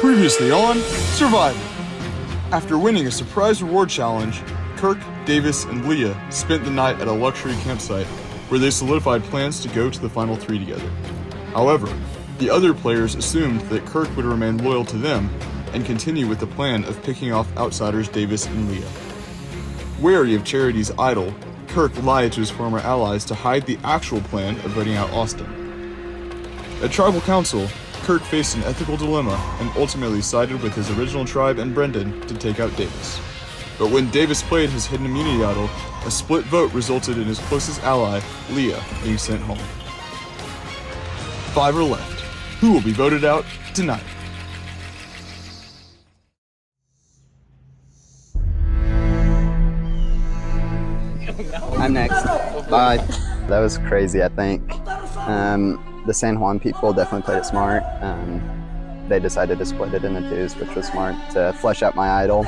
Previously on Survivor. After winning a surprise reward challenge, Kirk, Davis, and Leah spent the night at a luxury campsite where they solidified plans to go to the final 3 together. However, the other players assumed that Kirk would remain loyal to them and continue with the plan of picking off outsiders Davis and Leah. Wary of Charity's idol, Kirk lied to his former allies to hide the actual plan of voting out Austin. At Tribal Council, Kirk faced an ethical dilemma and ultimately sided with his original tribe and Brendan to take out Davis. But when Davis played his hidden immunity idol, a split vote resulted in his closest ally, Leah, being sent home. 5 are left. Who will be voted out tonight? I'm next. Bye. That was crazy, I think. The San Juan people definitely played it smart. They decided to split it into 2s, which was smart to flesh out my idol.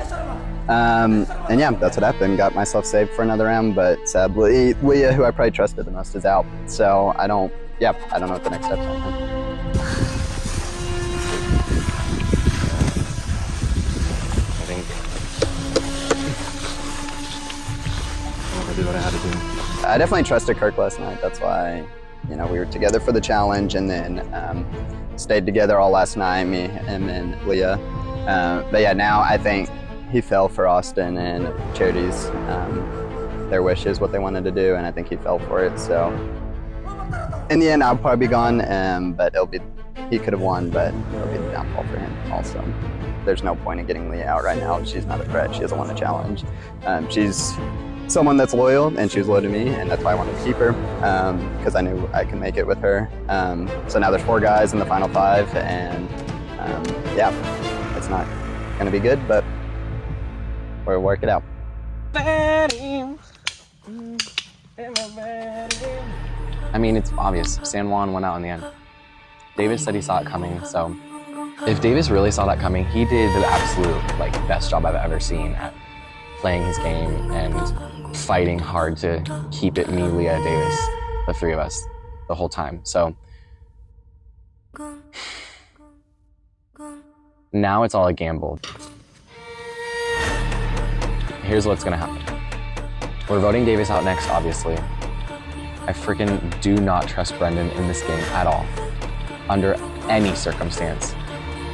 And yeah, that's what happened. Got myself saved for another round, but sadly, Leah, who I probably trusted the most, is out. So I don't know what the next steps are. I did what I had to do. I definitely trusted Kirk last night. That's why, we were together for the challenge and then stayed together all last night, me, him, and Leah. But yeah, now I think he fell for Austin and Charity's, their wishes, what they wanted to do, and I think he fell for it. So in the end, I'll probably be gone, but he could have won, but it'll be the downfall for him also. There's no point in getting Leah out right now. She's not a threat. She doesn't want a challenge. She's someone that's loyal, and she was loyal to me, and that's why I wanted to keep her, because I knew I could make it with her. So now there's 4 guys in the final 5, and yeah, it's not gonna be good, but we'll work it out. I mean, it's obvious. San Juan went out in the end. Davis said he saw it coming, so if Davis really saw that coming, he did the absolute best job I've ever seen at playing his game and fighting hard to keep it me, Leah, Davis, the 3 of us, the whole time. So now it's all a gamble. Here's what's gonna happen. We're voting Davis out next, obviously. I freaking do not trust Brendan in this game at all, under any circumstance.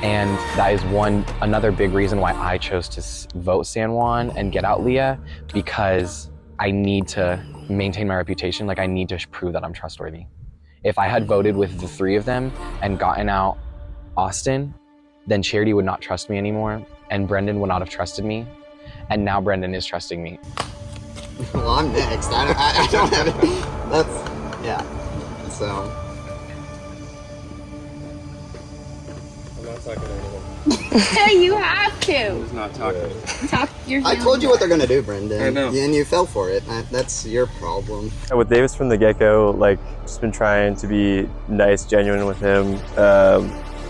And that is another big reason why I chose to vote San Juan and get out Leah, because I need to maintain my reputation. I need to prove that I'm trustworthy. If I had voted with the 3 of them and gotten out Austin, then Charity would not trust me anymore, and Brendan would not have trusted me, and now Brendan is trusting me. Well, I'm next. I don't have it. Yeah. So. I'm not talking to anyone. You have to. Who's not talking? I told you what they're gonna do, Brendan. I know. And you fell for it. That's your problem. With Davis from the get-go, just been trying to be nice, genuine with him.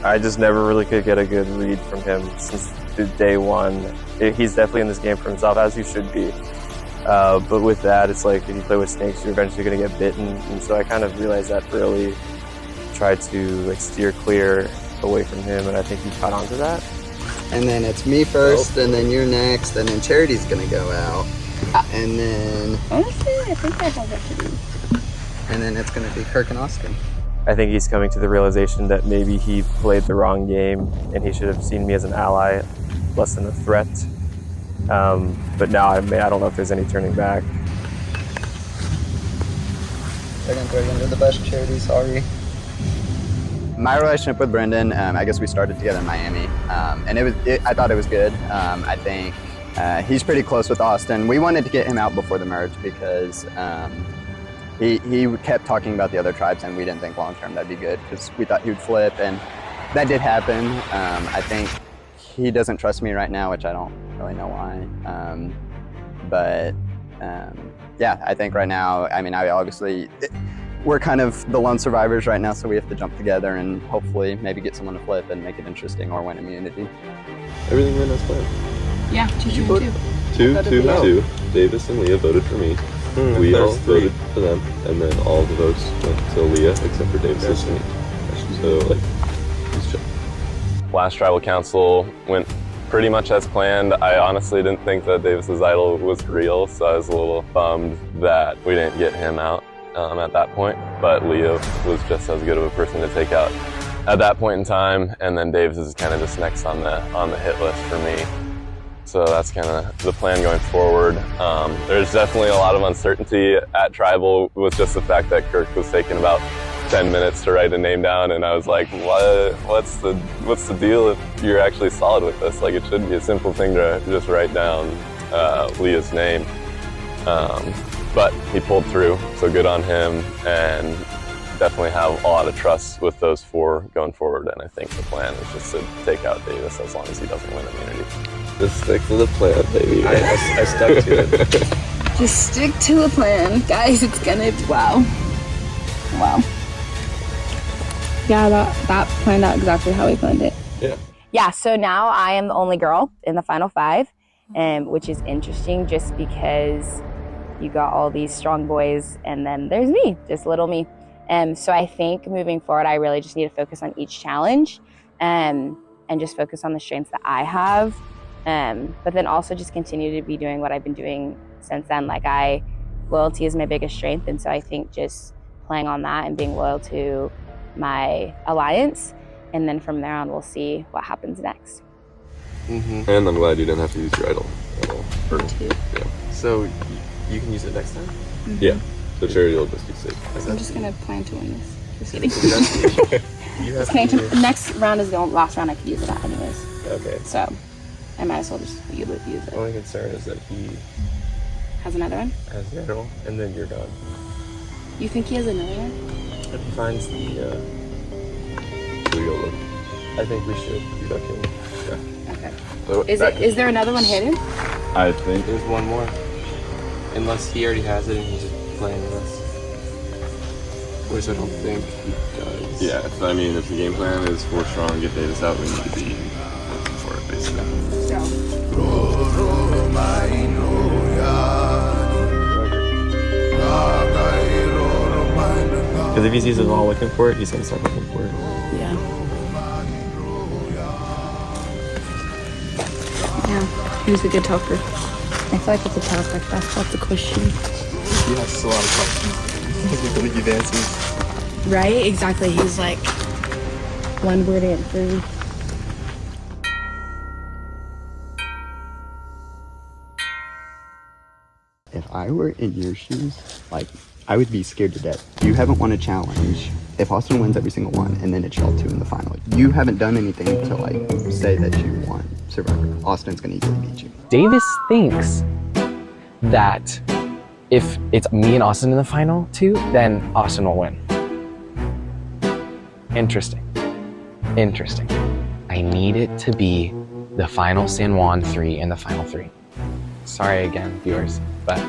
I just never really could get a good read from him since day 1. He's definitely in this game for himself, as he should be. But with that, it's if you play with snakes, you're eventually going to get bitten. And so I kind of realized that early, tried to steer clear away from him, and I think he caught on to that. And then it's me first, and then you're next, and then Charity's going to go out. And then... Honestly, I think I have it to do. And then it's going to be Kirk and Austin. I think he's coming to the realization that maybe he played the wrong game, and he should have seen me as an ally, less than a threat. But now I don't know if there's any turning back. They're going to throw you under the bus, Charity, sorry. My relationship with Brendan, I guess we started together in Miami, and I thought it was good. I think he's pretty close with Austin. We wanted to get him out before the merge because he kept talking about the other tribes, and we didn't think long-term that'd be good because we thought he would flip, and that did happen. I think he doesn't trust me right now, which I don't really know why. Yeah, I think right now, we're kind of the lone survivors right now, so we have to jump together and hopefully maybe get someone to flip and make it interesting or win immunity. Everything went as planned. Yeah, 2-2-2. 2-2-2. Davis and Leah voted for me. We all voted for them, and then all the votes went to Leah except for Davis and me. So, it's chill. last tribal council went pretty much as planned. I honestly didn't think that Davis's idol was real, so I was a little bummed that we didn't get him out at that point. But Leo was just as good of a person to take out at that point in time, and then Davis is kind of just next on the hit list for me. So that's kind of the plan going forward. There's definitely a lot of uncertainty at tribal with just the fact that Kirk was taking about 10 minutes to write a name down, and I was like, what's the deal if you're actually solid with this? Like, it should be a simple thing to just write down Leah's name. But he pulled through, so good on him, and definitely have a lot of trust with those 4 going forward, and I think the plan is just to take out Davis as long as he doesn't win immunity. Just stick to the plan, baby. I stuck to it. Just stick to a plan. Guys, it's gonna, wow. Yeah, that planned out exactly how we planned it. Yeah, so now I am the only girl in the final 5, which is interesting just because you got all these strong boys and then there's me, just little me. So I think moving forward, I really just need to focus on each challenge and just focus on the strengths that I have. But then also just continue to be doing what I've been doing since then. Like loyalty is my biggest strength. And so I think just playing on that and being loyal to my alliance, and then from there on we'll see what happens next. And I'm glad you didn't have to use your idol at all. Yeah. So you can use it next time? Yeah. So charity will just be safe. I'm just gonna plan to win this. Just kidding. You have Just kidding. to use The next round is the last round I could use it at anyways. Okay. So I might as well just use it. The only concern is that he Has another one? has the idol, and then you're gone. You think he has another one? If he finds the, Should we go look? I think we should look in. Okay. So Is there another one hidden? I think There's one more. Unless he already has it and he's just playing with us. Which I don't think he does. Yeah, if the game plan is 4 strong, get Davis out, we need to be looking for it, basically. Because if he sees us all looking for it, he's gonna start looking for it. Yeah. Yeah. Who's a good talker? I feel like it's a talk. Like that's not the question. He asks a lot of questions. He doesn't really give answers. Right? Exactly. He's like one word answer. If I were in your shoes, like, I would be scared to death. You haven't won a challenge. If Austin wins every single one, and then it's y'all 2 in the final, you haven't done anything to, like, say that you won Survivor. Austin's gonna easily beat you. Davis thinks that if it's me and Austin in the final 2, then Austin will win. Interesting. I need it to be the final San Juan 3 and the final 3. Sorry again, viewers, but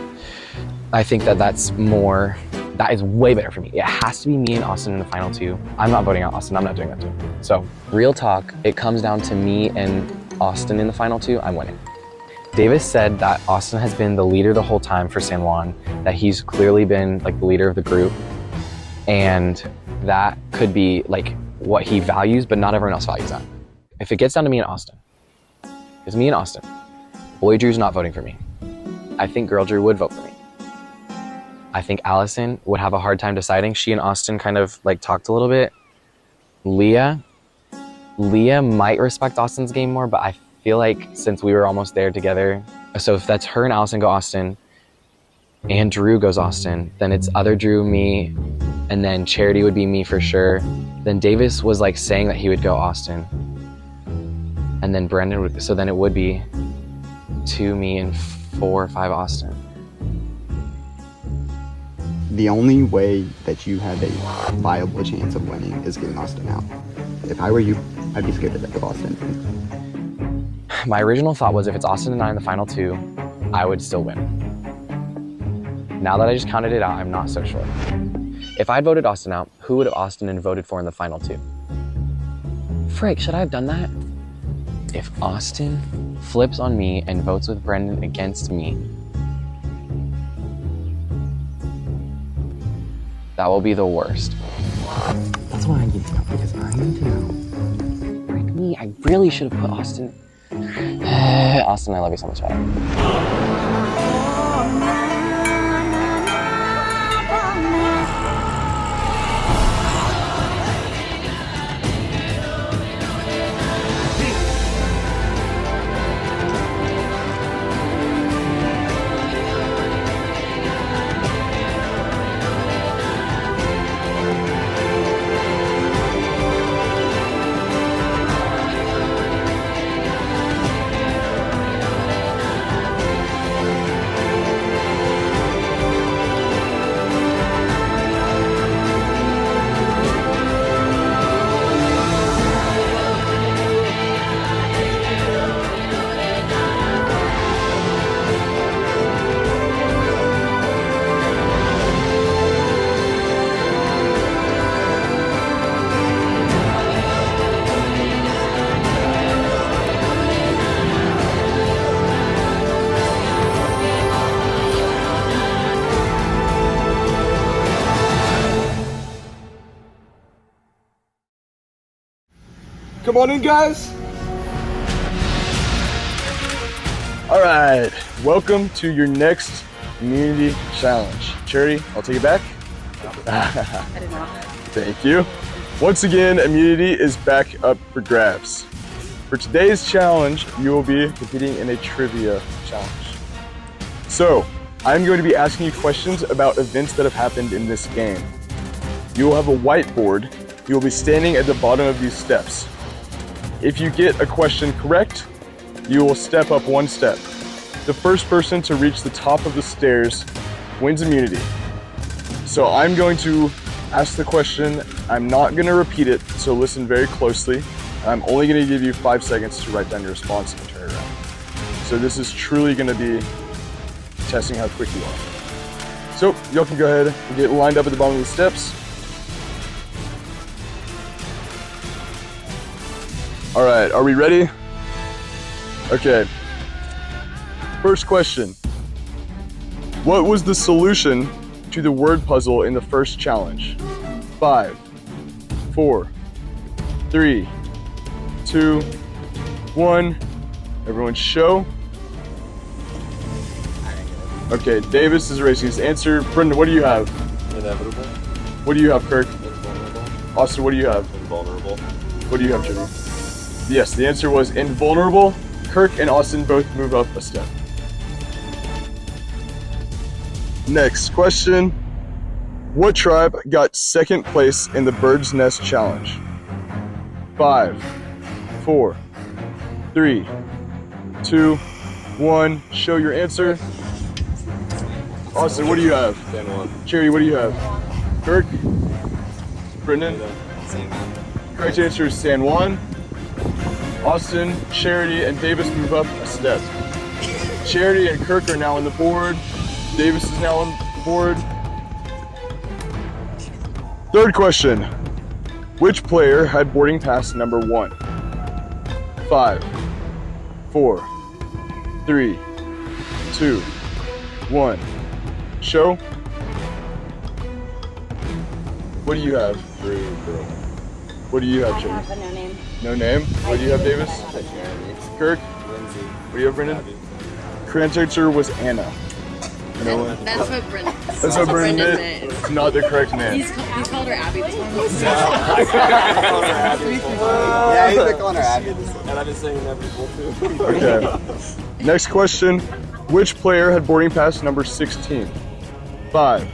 I think that that is way better for me. It has to be me and Austin in the final 2. I'm not voting out Austin, I'm not doing that to him. So, real talk, it comes down to me and Austin in the final 2, I'm winning. Davis said that Austin has been the leader the whole time for San Juan, that he's clearly been like the leader of the group, and that could be like what he values, but not everyone else values that. If it gets down to me and Austin, it's me and Austin. Boy Drew's not voting for me. I think Girl Drew would vote for me. I think Allison would have a hard time deciding. She and Austin kind of like talked a little bit. Leah might respect Austin's game more, but I feel like since we were almost there together, so if that's her and Allison go Austin, and Drew goes Austin, then it's other Drew, me, and then Charity would be me for sure. Then Davis was like saying that he would go Austin, and then Brendan would, so then it would be 2 me and 4 or 5 Austin. The only way that you have a viable chance of winning is getting Austin out. If I were you, I'd be scared to death of Austin. My original thought was if it's Austin and I in the final 2, I would still win. Now that I just counted it out, I'm not so sure. If I'd voted Austin out, who would have Austin and voted for in the final 2? Frick, should I have done that? If Austin flips on me and votes with Brendan against me, that will be the worst. That's what I need to know, because I need to know. Frick me, I really should have put Austin. Austin, I love you so much. Come on in, guys. All right, welcome to your next immunity challenge. Charity, I'll take it back. I did not. Thank you. Once again, immunity is back up for grabs. For today's challenge, you will be competing in a trivia challenge. So, I'm going to be asking you questions about events that have happened in this game. You will have a whiteboard. You will be standing at the bottom of these steps. If you get a question correct, you will step up one step. The first person to reach the top of the stairs wins immunity. So I'm going to ask the question. I'm not going to repeat it, so listen very closely. I'm only going to give you 5 seconds to write down your response and turn it around. So this is truly going to be testing how quick you are. So y'all can go ahead and get lined up at the bottom of the steps. All right, are we ready? Okay. First question. What was the solution to the word puzzle in the first challenge? 5, 4, 3, 2, 1. Everyone show. Okay, Davis is erasing his answer. Brendan, what do you have? Inevitable. What do you have, Kirk? Invulnerable. Austin, what do you have? Invulnerable. What do you have, Jimmy? Yes, the answer was invulnerable. Kirk and Austin both move up a step. Next question. What tribe got second place in the Bird's Nest Challenge? 5, 4, 3, 2, 1. Show your answer. Austin, what do you have? San Juan. Charity, what do you have? Kirk? Brendan? Correct answer is San Juan. Austin, Charity, and Davis move up a step. Charity and Kirk are now on the board. Davis is now on the board. Third question. Which player had boarding pass number 1? 5, 4, 3, 2, 1. Show. What do you have? What do you have, I Charity? have a no name. No name. What do you have, Davis? Kirk? Lindsay. What do you have, Brendan? Correct answer was Anna. No one. That's what Brendan. That's what Brendan did. It's not the correct name. He's called her Abby before. Yeah, he's been calling her Abby. And I've been saying inevitable too. Okay. Next question. Which player had boarding pass number 16? 5,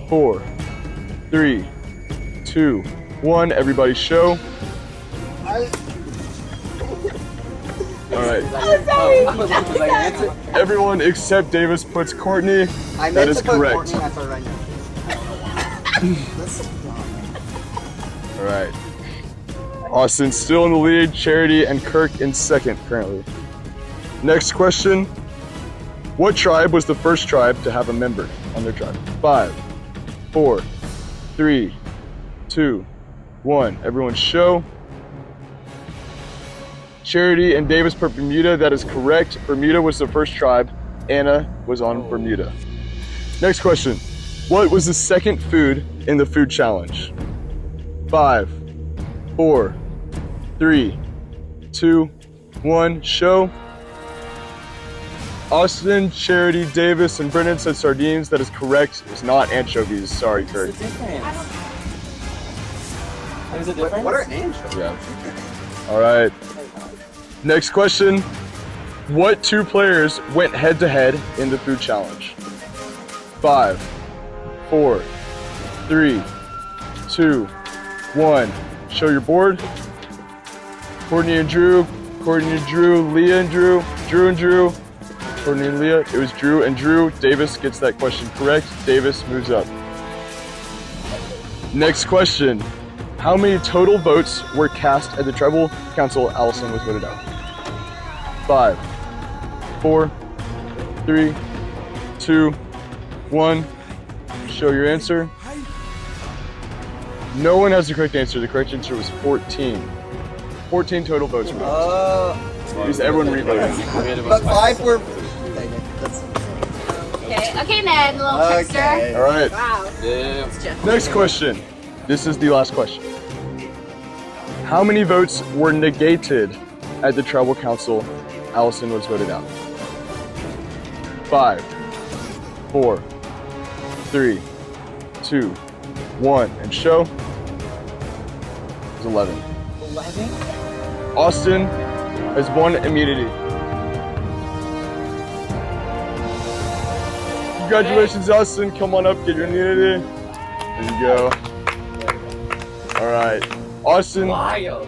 4, 3, 2, 1. Everybody show. All right. Everyone except Davis puts Courtney. That is correct. All right. Austin still in the lead. Charity and Kirk in second currently. Next question. What tribe was the first tribe to have a member on their tribe? 5, 4, 3, 2, 1. Everyone show. Charity and Davis put Bermuda. That is correct. Bermuda was the first tribe. Anna was on Bermuda. Next question. What was the second food in the food challenge? 5, 4, 3, 2, 1, show. Austin, Charity, Davis, and Brendan said sardines. That is correct. It's not anchovies. Sorry, Kirk. What's the difference? There's a difference? What are anchovies? Yeah. All right. Next question. What two players went head-to-head in the food challenge? 5, 4, 3, 2, 1. Show your board. Courtney and Drew, Leah and Drew, Courtney and Leah. It was Drew and Drew. Davis gets that question correct. Davis moves up. Next question. How many total votes were cast at the tribal council Allison was voted out? 5, 4, 3, 2, 1. Show your answer. No one has the correct answer. The correct answer was 14. 14 total votes were cast. Is everyone read that? But 5 were. Okay, Ned, a little trickster. All right. Wow. Next question. This is the last question. How many votes were negated at the tribal council Allison was voted out? 5, 4, 3, 2, 1, and show. It was 11. 11? Austin has won immunity. Congratulations, Austin. Come on up, get your immunity. There you go. All right. Austin,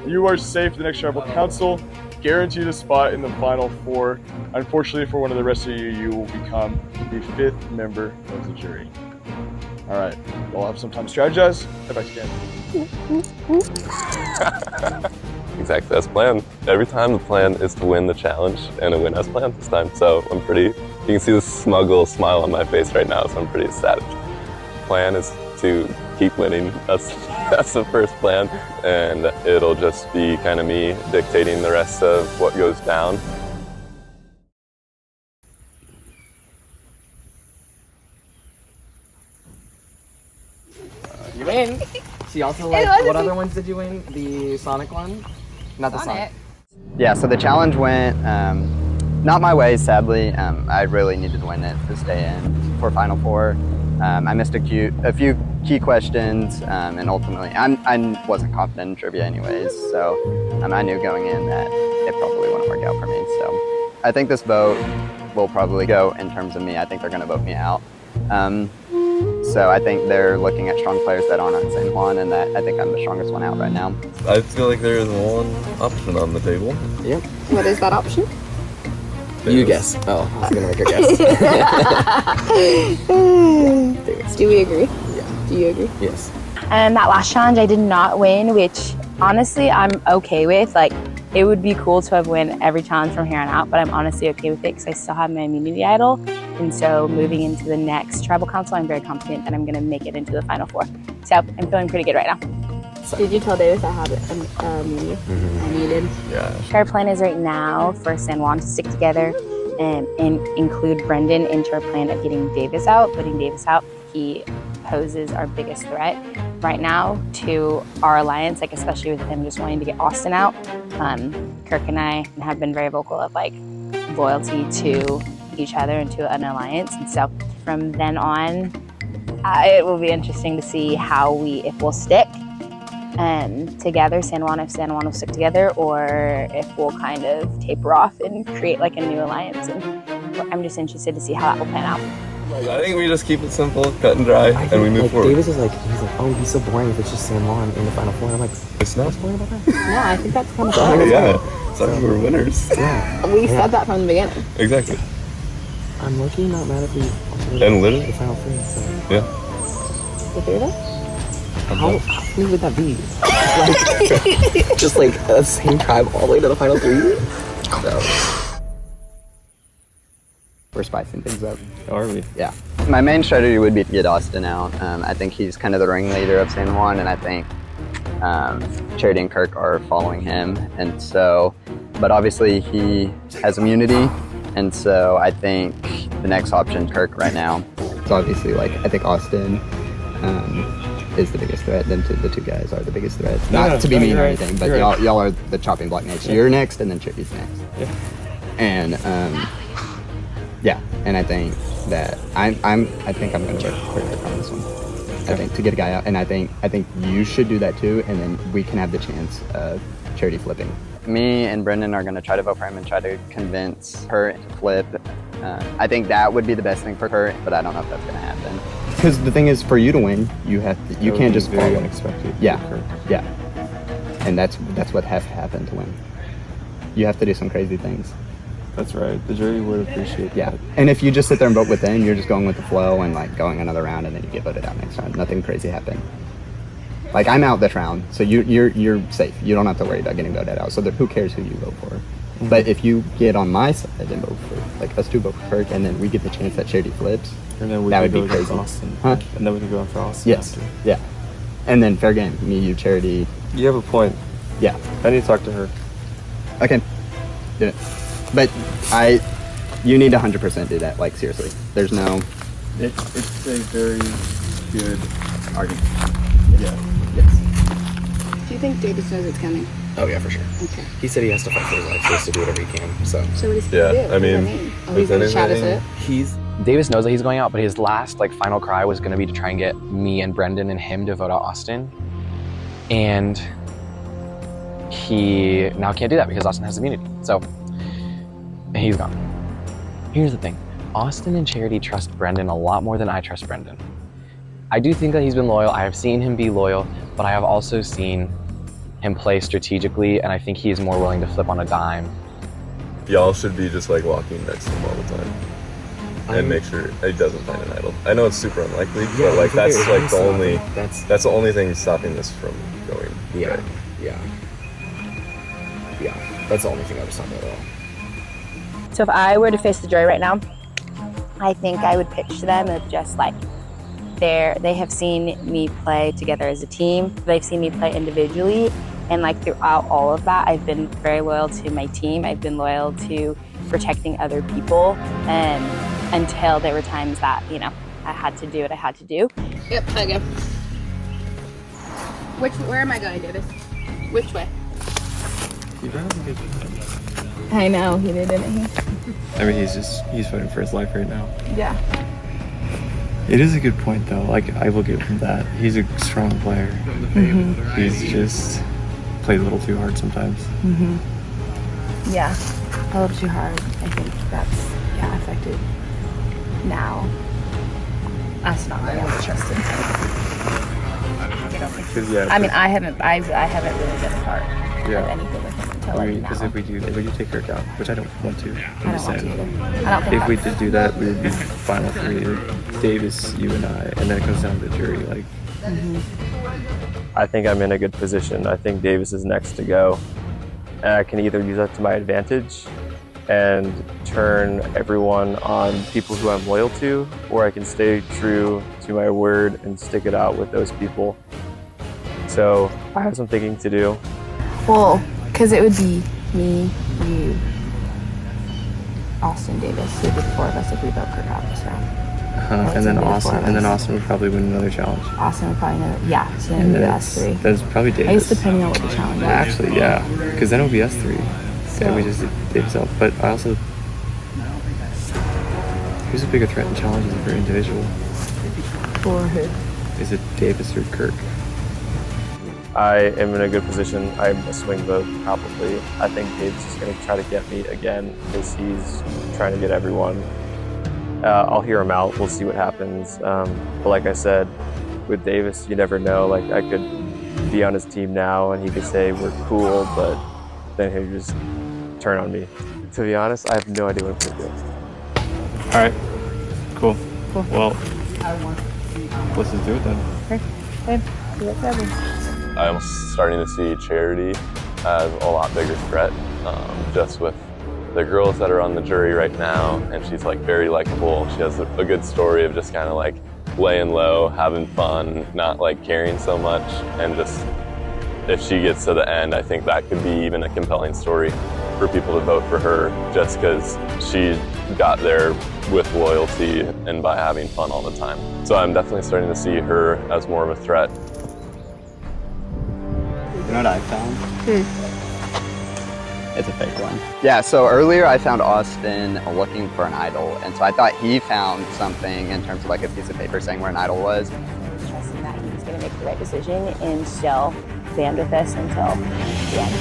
you are safe for the next tribal council. Guaranteed a spot in the final 4. Unfortunately for one of the rest of you, you will become the 5th member of the jury. All right. We'll have some time to strategize. Head back to Ken. Exactly as planned. Every time the plan is to win the challenge, and it went as planned this time. So I'm pretty, you can see the smug little smile on my face right now, so I'm pretty ecstatic. Plan is to keep winning. That's the first plan, and it'll just be kind of me dictating the rest of what goes down. You win. She also like, what other ones did you win? The Sonic one? Not the Sonic. Yeah, so the challenge went not my way, sadly. I really needed to win it to stay in for Final Four. I missed a few key questions, and ultimately, I wasn't confident in trivia anyways, so I knew going in that it probably wouldn't work out for me. So I think this vote will probably go in terms of me. I think they're going to vote me out. So I think they're looking at strong players that aren't on San Juan, and that I think I'm the strongest one out right now. I feel like there is one option on the table. Yep. What is that option? You guess. Oh, I was gonna make her guess. Do we agree? Yeah. Do you agree? Yes. And that last challenge I did not win, which honestly I'm okay with. Like, it would be cool to have won every challenge from here on out, but I'm honestly okay with it because I still have my immunity idol. And so moving into the next tribal council, I'm very confident that I'm gonna make it into the Final Four. So I'm feeling pretty good right now. Did you tell Davis I had immunity? You did? Yeah. Our plan is right now for San Juan to stick together and include Brendan into our plan of getting Davis out, putting Davis out. He poses our biggest threat right now to our alliance, like especially with him just wanting to get Austin out. Kirk and I have been very vocal of like loyalty to each other and to an alliance. And so from then on, it will be interesting to see if we'll stick together, if San Juan will stick together, or if we'll kind of taper off and create like a new alliance. And I'm just interested to see how that will pan out. I think we just keep it simple, cut and dry, and we move forward. Davis is like, oh, he's so boring if it's just San Juan in the Final Four. I'm like, It's not. what's boring about that? No, I think that's kind of Sorry, yeah. Sorry, we're winners. Yeah. We said that from the beginning. Exactly. I'm lucky not mad if we And literally. the Final Three. So. Yeah. The three of us? How funny would that be? Like, just like the same tribe all the way to the Final Three? So. We're spicing things up. Are we? Yeah. My main strategy would be to get Austin out. I think he's kind of the ringleader of San Juan, and I think Charity and Kirk are following him. And so, but obviously he has immunity, and so I think the next option, Kirk, right now, is obviously like, I think Austin is the biggest threat. Them the two guys are the biggest threat. No, Not to be mean you're or right. anything, but You're right. y'all are the chopping block next. You're next, and then Charity's next. Yeah. And yeah, and I think that I think I'm going to work pretty hard on this one. I think to get a guy out, and I think you should do that too, and then we can have the chance of Charity flipping. Me and Brendan are going to try to vote for him and try to convince her to flip. I think that would be the best thing for her, but I don't know if that's going to happen. Because the thing is, for you to win, you can't just very follow. unexpected. Yeah, yeah, and that's what has to happen to win. You have to do some crazy things. That's right. The jury would appreciate Yeah, that. and if you just sit there and vote with them, you're just going with the flow and like going another round, and then you get voted out next round. Nothing crazy happened. Like I'm out this round, so you're safe. You don't have to worry about getting voted out. So who cares who you vote for? Mm-hmm. But if you get on my side and vote for, like us two vote for Kirk, and then we get the chance that Charity flips, And then we that could would go be against crazy. Austin. Huh? And then we can go after Austin. Yes, after. yeah, and then fair game. Me, you, Charity. You have a point. Yeah, I need to talk to her. okay, do it. But you need to 100% do that. Like seriously, there's no. It's a very good argument. Yeah. Yes. Do you think Davis knows it's coming? Oh yeah, for sure. Okay. He said he has to fight for his life. He has to do whatever he can. So So what is he Yeah, gonna do? I mean, What does that mean? Oh, he's if gonna shout us anything- up? Davis knows that he's going out, but his last final cry was gonna be to try and get me and Brendan and him to vote out Austin. And he now can't do that because Austin has immunity. So he's gone. Here's the thing. Austin and Charity trust Brendan a lot more than I trust Brendan. I do think that he's been loyal. I have seen him be loyal, but I have also seen him play strategically, and I think he is more willing to flip on a dime. Y'all should be just like walking next to him all the time and make sure he doesn't find an idol. I know it's super unlikely, but like that's like the only that's the only thing stopping this from going. Yeah, right. yeah. That's the only thing I was talking about. So if I were to face the jury right now, I think I would pitch to them of just like they have seen me play together as a team. They've seen me play individually, and like throughout all of that, I've been very loyal to my team. I've been loyal to protecting other people, and until there were times that I had to do what I had to do. Yep, I go. Where am I going, Davis? Which way? I know, he did, didn't he? I mean, he's fighting for his life right now. Yeah. It is a good point, though. Like, I will give him that. He's a strong player. Mm-hmm. He's just played a little too hard sometimes. Mm-hmm. Yeah, a little too hard. I think that's affected now. Us not being able to trust him. I mean, I haven't really been a part of anything with him until like now. Because if we do take Kirk out, which I don't want to. I don't want to either. I don't think If we did do that, we would be final three: Davis, you, and I, and then it comes down to the jury. Like, I think I'm in a good position. I think Davis is next to go, and I can either use that to my advantage and turn everyone on people who I'm loyal to, or I can stay true to my word and stick it out with those people. So I have some thinking to do. Well, because it would be me, you, Austin, Davis. It would be the four of us if we vote Kirk out this round. And then Austin would probably win another challenge. Austin would probably know. Yeah, so then it would be us three. That's probably Davis. I guess depending on what the challenge is. Actually, yeah, because then it would be us three. So, Yeah, we just did Davis out. But I also, who's a bigger threat in challenges if you're individual? for who? Is it Davis or Kirk? I am in a good position. I'm a swing vote, probably. I think Davis is going to try to get me again because he's trying to get everyone. I'll hear him out. We'll see what happens. But like I said, with Davis, you never know. Like, I could be on his team now and he could say we're cool, but then he'll just turn on me. To be honest, I have no idea what I'm going to do. All right. Cool. Well, let's just do it then. Okay, do whatever. I'm starting to see Charity as a lot bigger threat, just with the girls that are on the jury right now, and she's like very likable. She has a good story of just kind of like laying low, having fun, not like caring so much, and just if she gets to the end, I think that could be even a compelling story. for people to vote for her just because she got there with loyalty and by having fun all the time. So I'm definitely starting to see her as more of a threat. You know what I found? It's a fake one. Yeah, so earlier I found Austin looking for an idol, and so I thought he found something in terms of like a piece of paper saying where an idol was. Trusting that he was going to make the right decision and still stand with us until the end.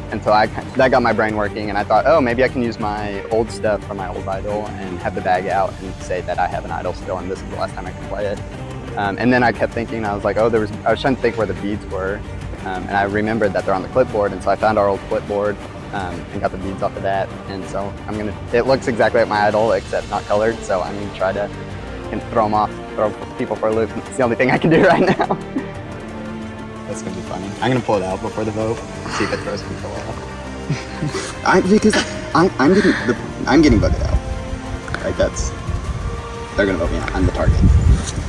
And so that got my brain working, and I thought, oh, maybe I can use my old stuff from my old idol and have the bag out and say that I have an idol still, and this is the last time I can play it. And then I kept thinking, I was like, oh, I was trying to think where the beads were, and I remembered that they're on the clipboard, and so I found our old clipboard and got the beads off of that. And so it looks exactly like my idol, except not colored, so I'm gonna try to throw them off, throw people for a loop. It's the only thing I can do right now. That's gonna be funny. I'm gonna pull it out before the vote, see if it throws people off. Because I'm getting voted out. Right? They're gonna vote me out. I'm the target.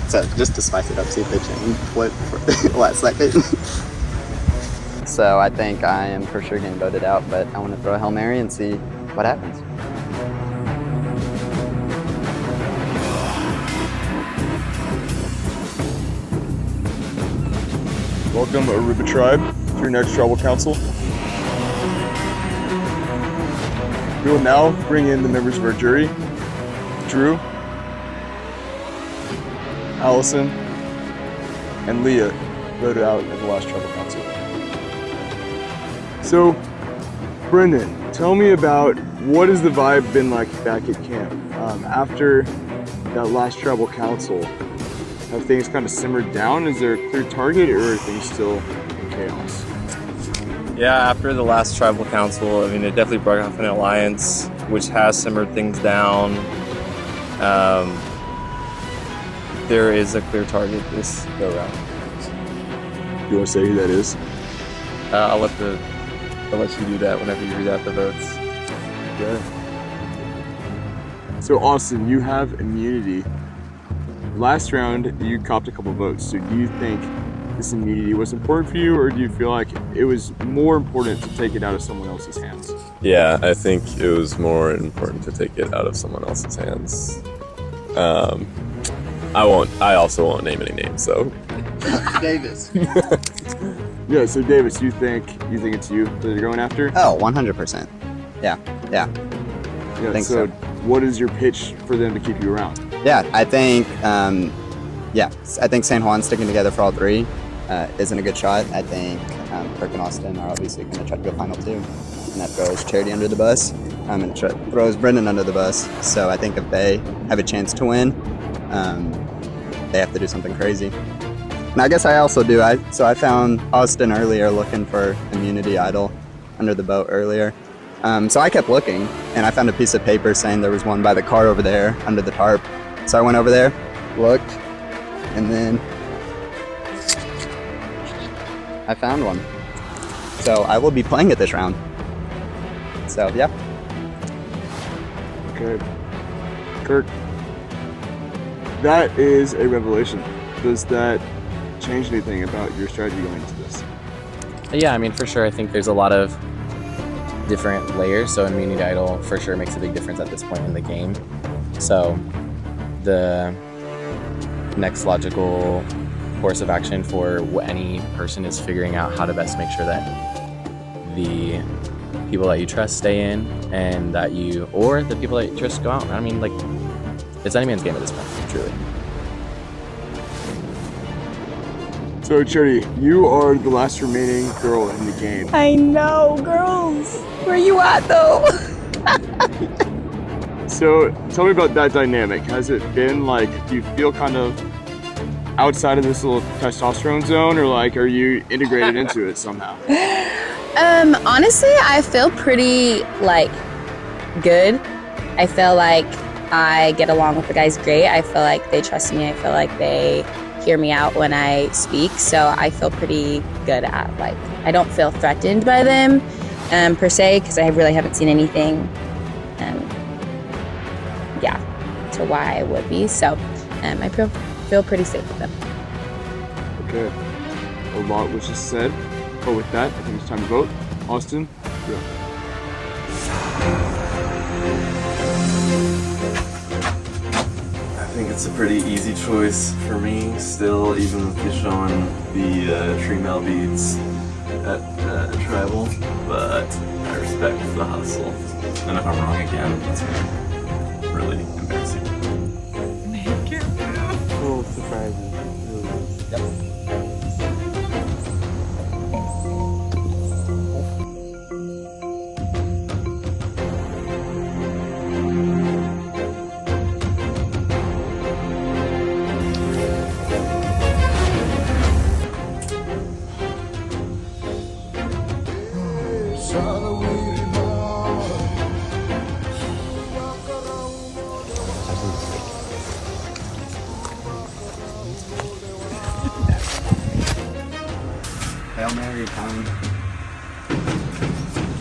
So just to spice it up, see if they change flip for the last second. So I think I am for sure getting voted out, but I want to throw a Hail Mary and see what happens. Welcome, Aruba Tribe, to your next tribal council. We will now bring in the members of our jury. Drew, Allison, and Leah voted out at the last tribal council. So, Brendan, tell me about what has the vibe been like back at camp? After that last tribal council, have things kind of simmered down? Is there a clear target, or are things still in chaos? Yeah, after the last tribal council, I mean, it definitely broke off an alliance, which has simmered things down. There is a clear target this go round. You want to say who that is? I'll let you do that whenever you read out the votes. Okay. So Austin, you have immunity. Last round, you copped a couple votes. So do you think this immunity was important for you, or do you feel like it was more important to take it out of someone else's hands? Yeah, I think it was more important to take it out of someone else's hands. I also won't name any names, so. Davis. Yeah, so Davis, you think it's you that you're going after? Oh, 100%. Yeah. Yeah, I think so so. what is your pitch for them to keep you around? Yeah, I think San Juan sticking together for all three isn't a good shot. I think Kirk and Austin are obviously going to try to go final two, and that throws Charity under the bus, and it throws Brendan under the bus. So I think if they have a chance to win, they have to do something crazy. And I guess I also do. So I found Austin earlier looking for immunity idol under the boat earlier. So I kept looking, and I found a piece of paper saying there was one by the car over there under the tarp. So I went over there, looked, and then I found one. So I will be playing it this round. So yeah. Okay. Kirk, that is a revelation. Does that change anything about your strategy going into this? Yeah, I mean, for sure. I think there's a lot of different layers. So immunity idol for sure makes a big difference at this point in the game. So the next logical course of action for any person is figuring out how to best make sure that the people that you trust stay in, and that or the people that you trust go out. I mean, like, it's any man's game at this point, truly. So Charity, you are the last remaining girl in the game. I know, girls. Where you at, though? So tell me about that dynamic. Has it been like, do you feel kind of outside of this little testosterone zone, or like, are you integrated into it somehow? Honestly, I feel pretty, like, good. I feel like I get along with the guys great. I feel like they trust me. I feel like they hear me out when I speak. So I feel pretty good at, like, I don't feel threatened by them per se, because I really haven't seen anything yeah, to why I would be. So I feel pretty safe with them. Okay. A lot was just said, but with that, I think it's time to vote. Austin, you're up. I think it's a pretty easy choice for me still, even with you showing the tree mail beads at Tribal, but I respect the hustle. And if I'm wrong again, it's gonna be really embarrassing. Cool surprises. Hail Mary, Tommy.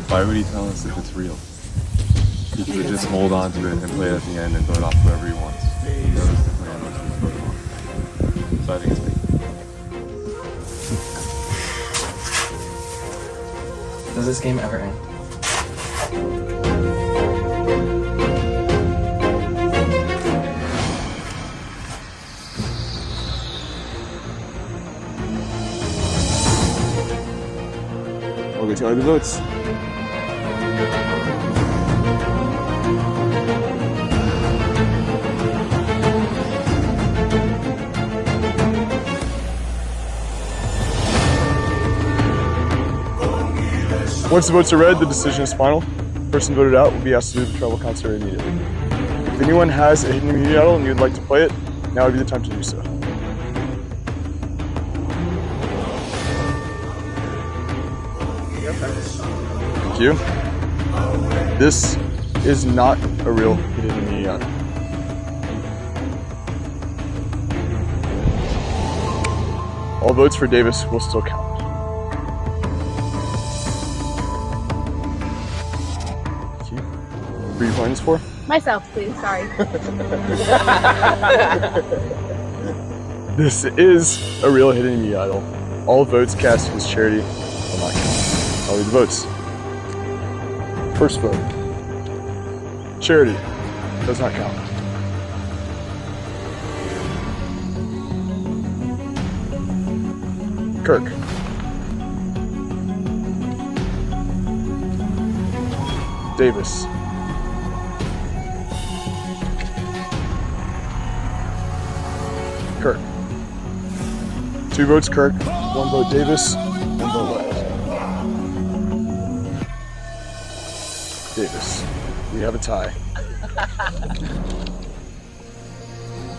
Why would he tell us if it's real? He could just hold on to it and play it at the end and vote off whoever he wants. He knows the plan was just vote him off. So I think it's fake. Does this game ever end? I'll go tally the votes. Once the votes are read, the decision is final. The person voted out will be asked to do the tribal concert immediately. If anyone has a hidden immunity idol and you'd like to play it, now would be the time to do so. Thank you. This is not a real hidden immunity idol. All votes for Davis will still count. Thank you. Who are you playing this for? Myself, please. Sorry. This is a real hidden immunity idol. All votes cast for this charity will not count. I'll read the votes. First vote. Charity does not count. Kirk. Davis. Kirk. 2 votes Kirk, 1 vote Davis, 1 vote left. Davis. We have a tie.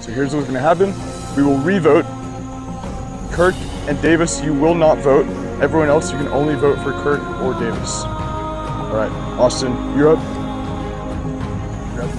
So here's what's gonna happen. We will re-vote. Kirk and Davis, you will not vote. Everyone else, you can only vote for Kirk or Davis. All right, Austin, you're up. You're up.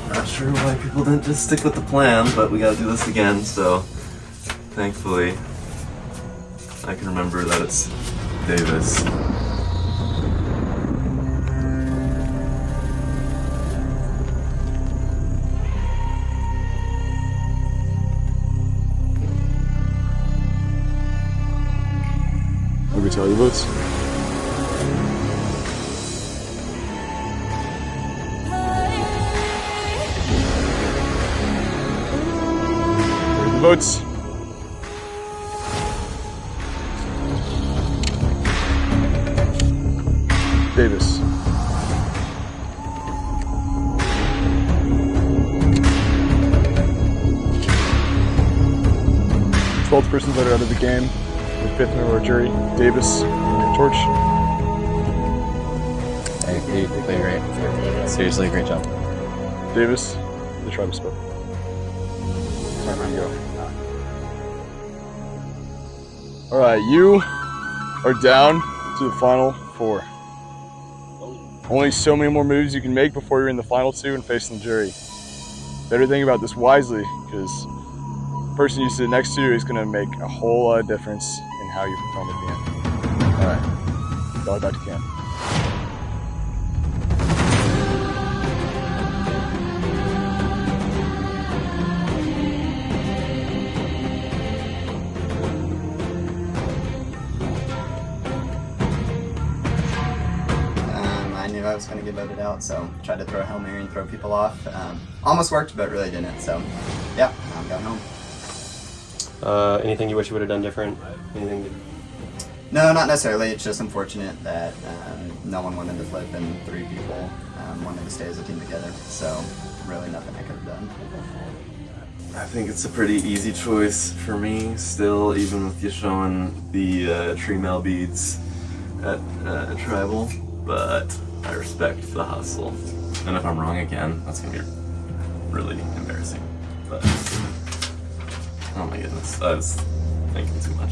Not sure why people didn't just stick with the plan, but we gotta do this again, so thankfully I can remember that it's Davis. Let me tell you votes. Read the votes. Davis. The 12th person voted out of the game. The 5th member of our jury, Davis, your torch. Hey, you played great. Seriously, great job. Davis, the tribe has spoken. Time to go. All right, you are down to the final 4. Only so many more moves you can make before you're in the final 2 and facing the jury. Better think about this wisely, because the person you sit next to is going to make a whole lot of difference in how you perform at the end. All right, going back to camp. I knew I was going to get voted out, so tried to throw a Hail Mary and throw people off. Almost worked, but really didn't. So, yeah, I'm going home. Anything you wish you would have done different? Anything? No, not necessarily. It's just unfortunate that no one wanted to flip and 3 people wanted to stay as a team together. So, really nothing I could have done. I think it's a pretty easy choice for me still, even with you showing the tree mail beads at Tribal, but I respect the hustle. And if I'm wrong again, that's gonna be really embarrassing. But, oh my goodness, I was thinking too much.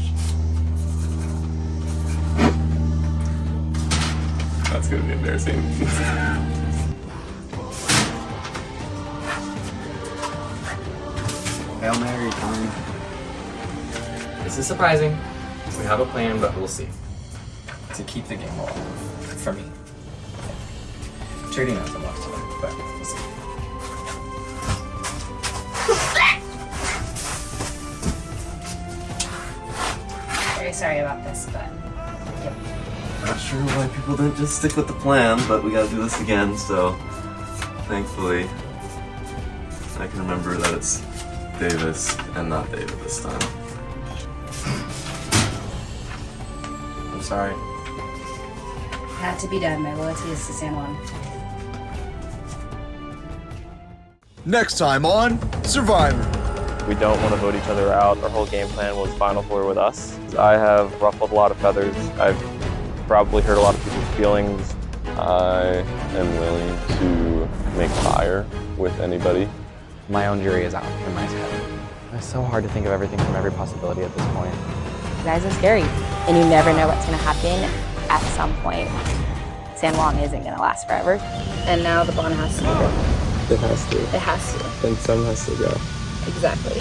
That's gonna be embarrassing. Hail Mary, Tommy. This is surprising. We have a plan, but we'll see. To keep the game rolling. For me. Charity knows I'm lost to it, but we'll see. Very sorry about this, but yep. Not sure why people didn't just stick with the plan, but we gotta do this again, so thankfully I can remember that it's Davis and not David this time. I'm sorry. Had to be done. My loyalty is to San Juan. Next time on Survivor. We don't want to vote each other out. Our whole game plan was Final Four with us. I have ruffled a lot of feathers. I've probably hurt a lot of people's feelings. I am willing to make fire with anybody. My own jury is out in my head. It's so hard to think of everything from every possibility at this point. You guys are scary, and you never know what's going to happen at some point. San Juan isn't going to last forever. And now the bond has to go. It has to. It has to. And some has to go. Exactly.